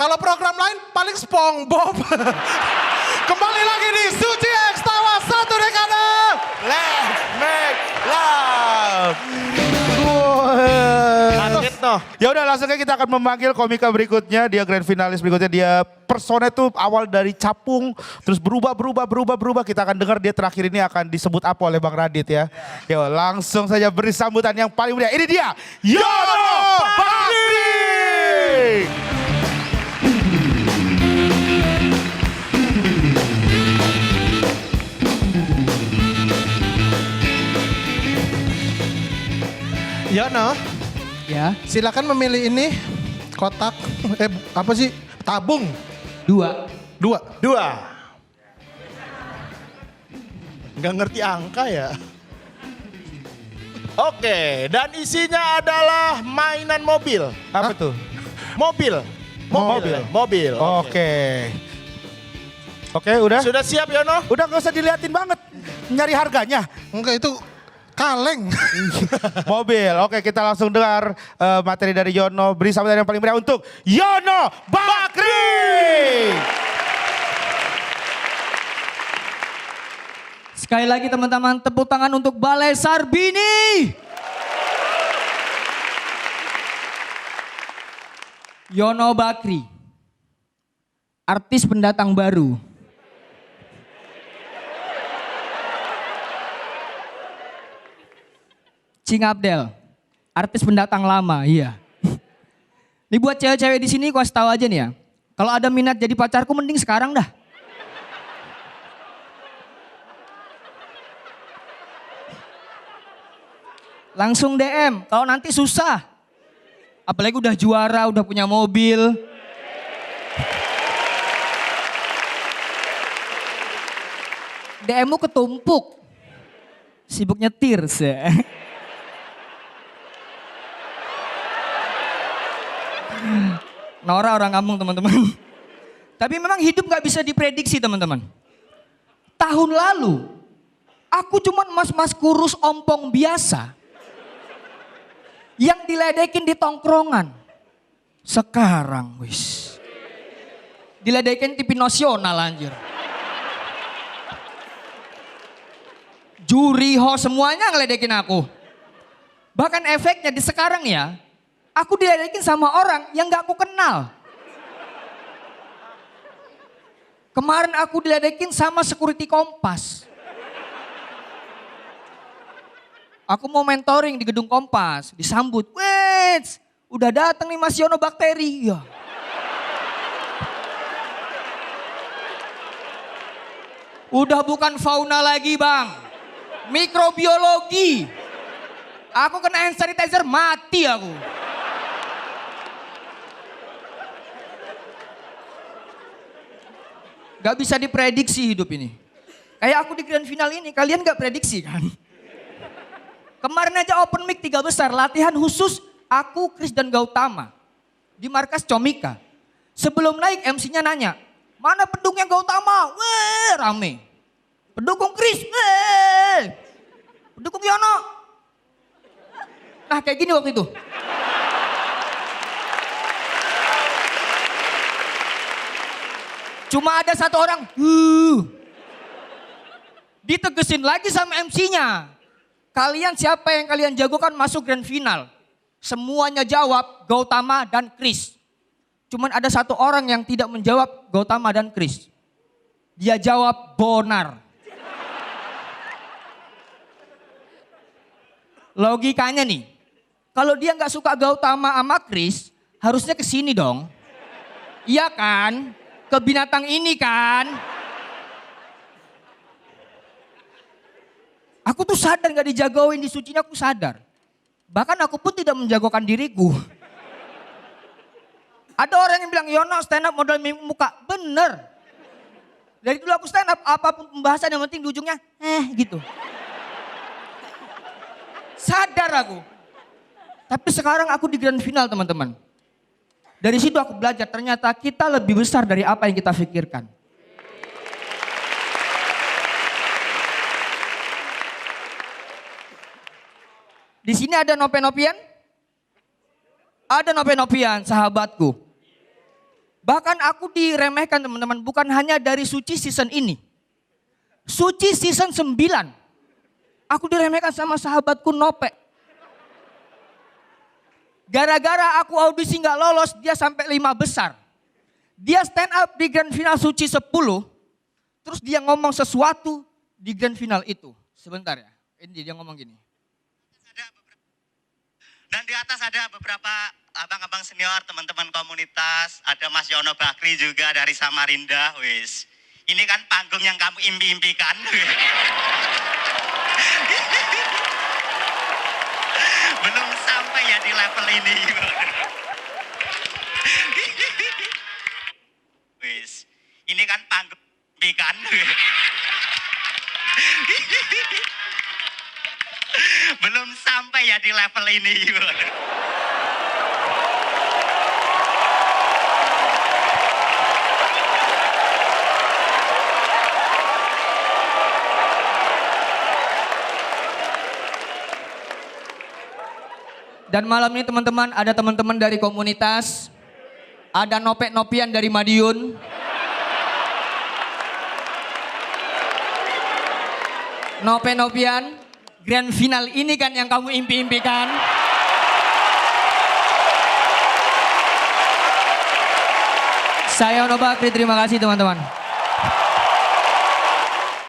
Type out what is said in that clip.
Kalau program lain paling SpongeBob. Kembali lagi di Suci X Tawa satu dekade. Let's make love. Kaget noh. Ya udah langsung aja kita akan memanggil komika berikutnya. Dia grand finalis berikutnya. Dia persona tuh awal dari capung. Terus berubah. Kita akan dengar dia terakhir ini akan disebut apa oleh Bang Radit ya. Yo langsung saja beri sambutan yang paling mulia. Ini dia Yono Bakri. Yono, Ya, silakan memilih ini kotak. Apa sih? Tabung. 2. Dua. Nggak ngerti angka ya. Oke, dan isinya adalah mainan mobil. Apa tuh? Mobil. Oke udah. Sudah siap Yono? Udah gak usah diliatin banget. Nyari harganya. Enggak, itu kaleng. Mobil. Oke kita langsung dengar materi dari Yono. Beri sambutan yang paling meriah untuk Yono Bakri. Sekali lagi teman-teman tepuk tangan untuk Balai Sarbini. Yono Bakri. Artis pendatang baru. Cing Abdel. Artis pendatang lama, iya. Ini buat cewek-cewek di sini, gua kasih tahu aja nih ya. Kalau ada minat jadi pacarku mending sekarang dah. Langsung DM, kalau nanti susah. Apalagi udah juara, udah punya mobil. DM-mu ketumpuk. Sibuk nyetir sih. Nora orang kampung teman-teman. Tapi memang hidup gak bisa diprediksi teman-teman. Tahun lalu, aku cuman mas-mas kurus ompong biasa. Yang diledekin di tongkrongan. Sekarang wis. Diledekin TV nasional anjir. Juri, host semuanya ngeledekin aku. Bahkan efeknya di sekarang ya. Aku diledekin sama orang yang gak aku kenal. Kemarin aku diledekin sama security Kompas. Aku mau mentoring di gedung Kompas, disambut. Wait, udah datang nih Mas Yono Bakteri. Ya. Udah bukan fauna lagi bang, mikrobiologi. Aku kena hand sanitizer mati aku. Gak bisa diprediksi hidup ini. Kayak aku di grand final ini, kalian gak prediksi kan? Kemarin aja open mic 3 besar, latihan khusus aku, Chris dan Gautama. Di markas Comika. Sebelum naik MC-nya nanya, mana pendukungnya Gautama? Weh, rame. Pendukung Chris, weh. Pendukung Yono. Nah kayak gini waktu itu. Cuma ada satu orang, ditegesin lagi sama MC-nya. Kalian siapa yang kalian jagokan masuk grand final? Semuanya jawab Gautama dan Chris. Cuman ada satu orang yang tidak menjawab Gautama dan Chris. Dia jawab Bonar. Logikanya nih, kalau dia nggak suka Gautama sama Chris, harusnya ke sini dong. Iya kan? Ke binatang ini kan. Aku tuh sadar gak dijagain di sucinya, aku sadar. Bahkan aku pun tidak menjagokan diriku. Ada orang yang bilang, Yono stand up modal muka. Bener. Dari dulu aku stand up, apapun pembahasan yang penting di ujungnya, gitu. Sadar aku. Tapi sekarang aku di grand final teman-teman. Dari situ aku belajar ternyata kita lebih besar dari apa yang kita pikirkan. Di sini ada nopen-nopian? Ada nopen-nopian sahabatku. Bahkan aku diremehkan teman-teman, bukan hanya dari Suci season ini. Suci season 9. Aku diremehkan sama sahabatku Nope. Gara-gara aku audisi gak lolos, dia sampai 5 besar. Dia stand up di grand final Suci 10. Terus dia ngomong sesuatu di grand final itu. Sebentar ya, ini dia ngomong gini. Dan di atas ada beberapa abang-abang senior, teman-teman komunitas, ada Mas Yono Bakri juga dari Samarinda, wis. Ini kan panggung yang kamu impi-impikan. Belum sampai ya di level ini. Wis. Ini kan panggung impikan. Belum sampai ya di level ini. Dan malam ini teman-teman, ada teman-teman dari komunitas, ada Nope-Nopian dari Madiun. Nope-Nopian, grand final ini kan yang kamu impi-impikan. Saya Yono Bakri, terima kasih teman-teman.